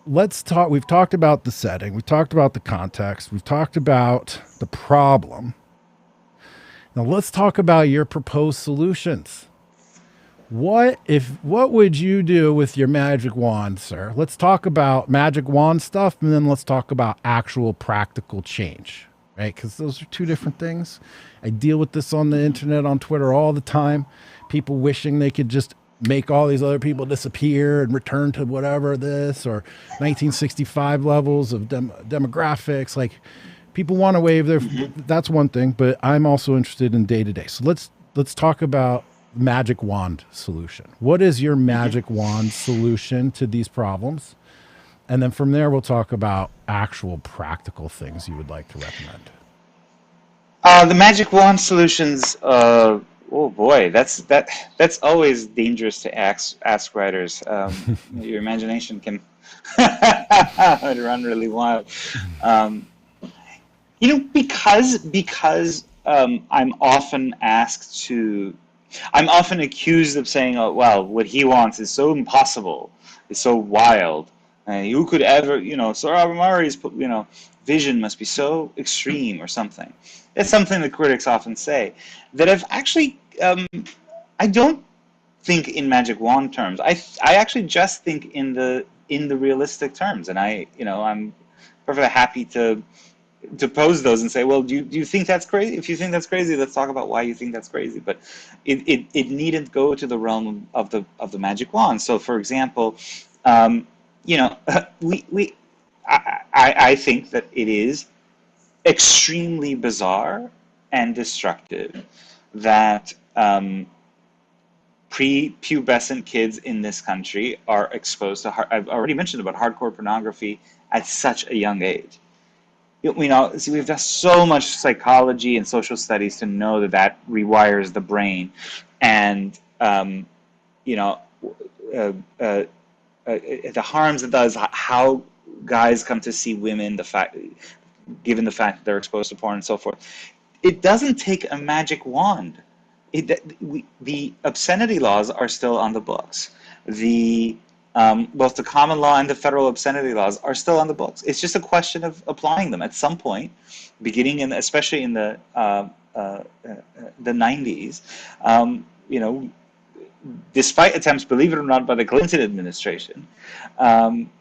let's talk. We've talked about the setting, we've talked about the context, we've talked about the problem. Now let's talk about your proposed solutions. What would you do with your magic wand, sir? Let's talk about magic wand stuff, and then let's talk about actual practical change, right? Because those are two different things. I deal with this on the internet, on Twitter all the time. People wishing they could just make all these other people disappear and return to whatever this or 1965 levels of demographics. Like, people want to wave their. That's one thing, but I'm also interested in day to day. So let's talk about magic wand solution. What is your magic wand solution to these problems? And then from there, we'll talk about actual practical things you would like to recommend. The magic wand solutions. Oh boy, that's always dangerous to ask writers. Your imagination can run really wild. Because I'm often accused of saying, "Oh, well, what he wants is so impossible, is so wild. Who could ever, Sohrab Ahmari's, vision must be so extreme or something." It's something that critics often say. That I've actually, I don't think in magic wand terms. I actually just think in the realistic terms, and I'm perfectly happy to pose those and say, well, do you think that's crazy? If you think that's crazy, let's talk about why you think that's crazy. But it needn't go to the realm of the magic wand. So, for example, we I think that it is extremely bizarre and destructive that prepubescent kids in this country are exposed to. I've already mentioned about hardcore pornography at such a young age. See, we've done so much psychology and social studies to know that rewires the brain, and you know, the harms it does, how guys come to see women, given the fact that they're exposed to porn and so forth. It doesn't take a magic wand. The obscenity laws are still on the books. Both the common law and the federal obscenity laws are still on the books. It's just a question of applying them at some point, especially in the 90s. Despite attempts, believe it or not, by the Clinton administration,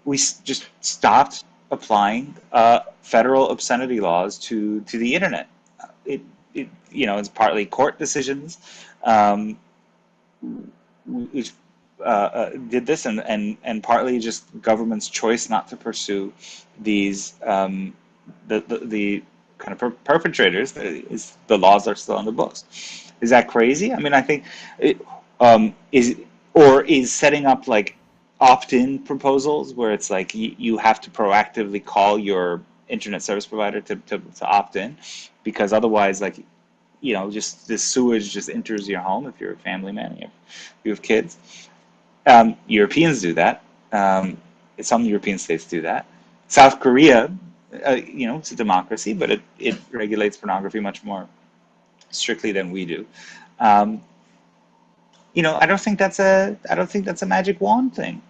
we just stopped applying federal obscenity laws to the internet. It's partly court decisions, which did this, and partly just government's choice not to pursue these the kind of perpetrators. The laws are still on the books. Is that crazy? I mean, I think is setting up like opt-in proposals where it's like you have to proactively call your internet service provider to opt in, because otherwise, like, just this sewage just enters your home if you're a family man and you have kids. Europeans do that. Some European states do that. South Korea, it's a democracy, but it regulates pornography much more strictly than we do. I don't think that's a magic wand thing.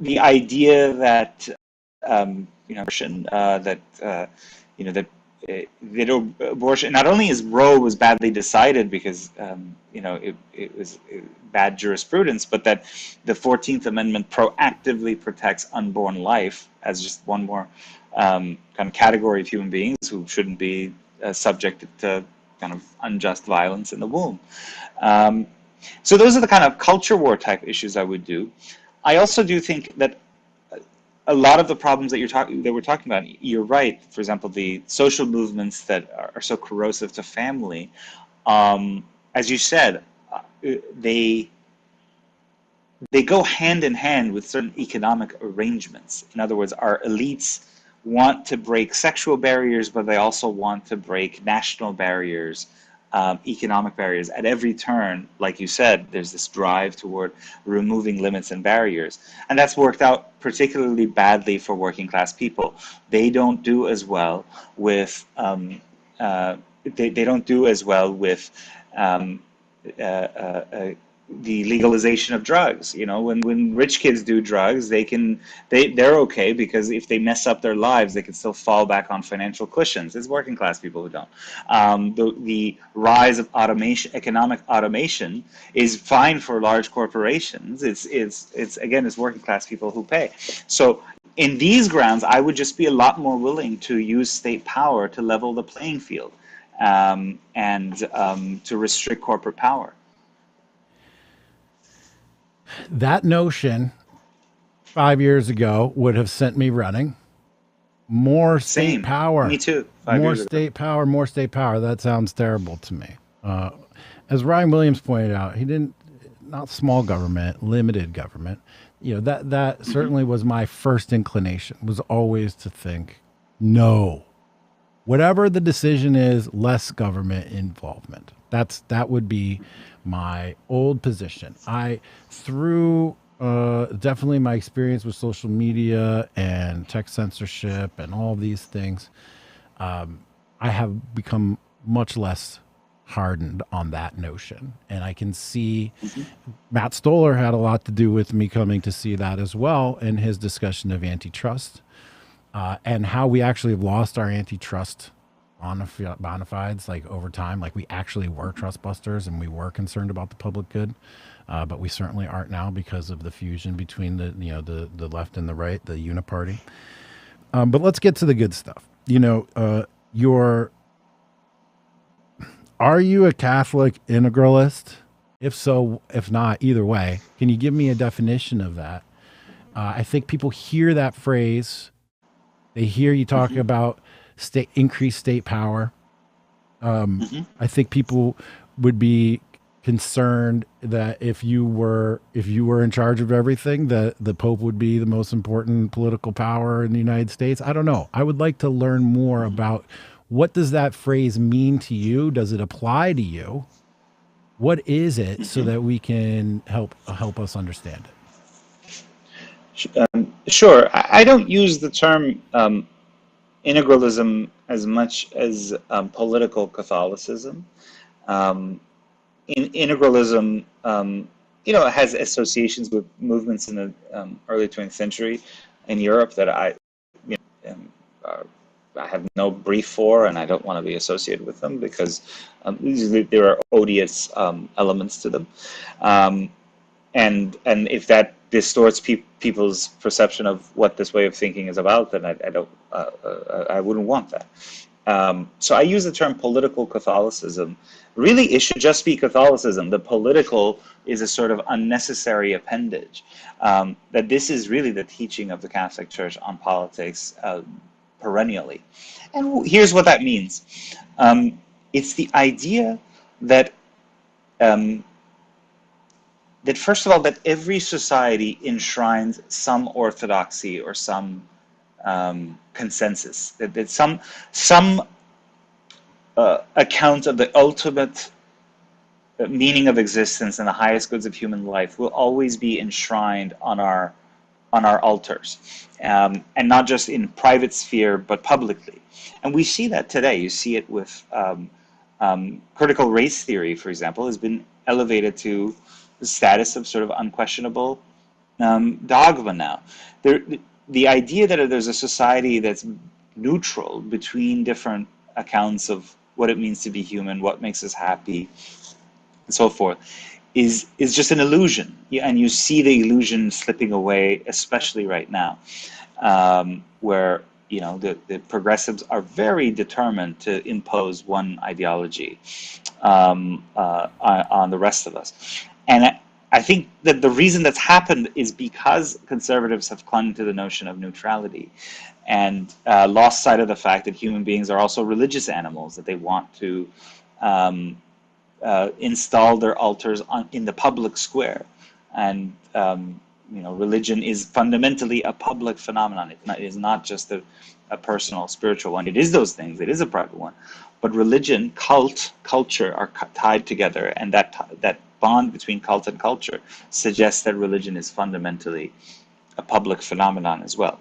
The idea that that abortion, not only is Roe was badly decided because it was bad jurisprudence, but that the 14th Amendment proactively protects unborn life as just one more kind of category of human beings who shouldn't be subjected to kind of unjust violence in the womb. So those are the kind of culture war type issues I would do. I also do think that a lot of the problems that we're talking about, you're right. For example, the social movements that are so corrosive to family, as you said, they go hand in hand with certain economic arrangements. In other words, our elites want to break sexual barriers, but they also want to break national barriers, economic barriers. At every turn, like you said, there's this drive toward removing limits and barriers, and that's worked out particularly badly for working class people. They don't do as well with they don't do as well with the legalization of drugs. You know, when rich kids do drugs, they're okay because if they mess up their lives, they can still fall back on financial cushions. It's working class people who don't. The rise of automation, economic automation, is fine for large corporations. It's again, it's working class people who pay. So in these grounds, I would just be a lot more willing to use state power to level the playing field, and to restrict corporate power. That notion 5 years ago would have sent me running. More state Same. power. Me too. More state power, more state power. That sounds terrible to me. As Ryan Williams pointed out, he didn't, not small government, limited government. You know, that certainly was my first inclination, was always to think, no, whatever the decision is, less government involvement. That would be my old position. Through definitely my experience with social media and tech censorship and all these things, I have become much less hardened on that notion. And I can see Matt Stoller had a lot to do with me coming to see that as well in his discussion of antitrust, and how we actually have lost our antitrust bona fides, like over time. Like we actually were trust busters and we were concerned about the public good, but we certainly aren't now because of the fusion between the left and the right, the uniparty. But let's get to the good stuff. Are you a Catholic integralist? If so, if not, either way, can you give me a definition of that? I think people hear that phrase, they hear you talking about increased state power. I think people would be concerned that if you were in charge of everything, that the Pope would be the most important political power in the United States. I don't know. I would like to learn more about what does that phrase mean to you? Does it apply to you? What is it, so that we can help us understand it? Sure. I don't use the term integralism as much as political Catholicism. Integralism, has associations with movements in the early 20th century in Europe that I have no brief for, and I don't want to be associated with them because usually there are odious elements to them, and if that distorts people's perception of what this way of thinking is about, then I wouldn't want that. So I use the term political Catholicism. Really, it should just be Catholicism. The political is a sort of unnecessary appendage. That this is really the teaching of the Catholic Church on politics perennially. And here's what that means. It's the idea that first of all, that every society enshrines some orthodoxy or some consensus, that some account of the ultimate meaning of existence and the highest goods of human life will always be enshrined on our altars, and not just in private sphere but publicly. And we see that today. You see it with critical race theory, for example, has been elevated to the status of sort of unquestionable dogma now. The idea that there's a society that's neutral between different accounts of what it means to be human, what makes us happy, and so forth, is just an illusion. And you see the illusion slipping away, especially right now, where the progressives are very determined to impose one ideology on the rest of us. And I think that the reason that's happened is because conservatives have clung to the notion of neutrality and lost sight of the fact that human beings are also religious animals, that they want to install their altars in the public square. And religion is fundamentally a public phenomenon. It is not just a personal, spiritual one. It is those things. It is a private one. But religion, culture are tied together, and that bond between cult and culture suggests that religion is fundamentally a public phenomenon as well.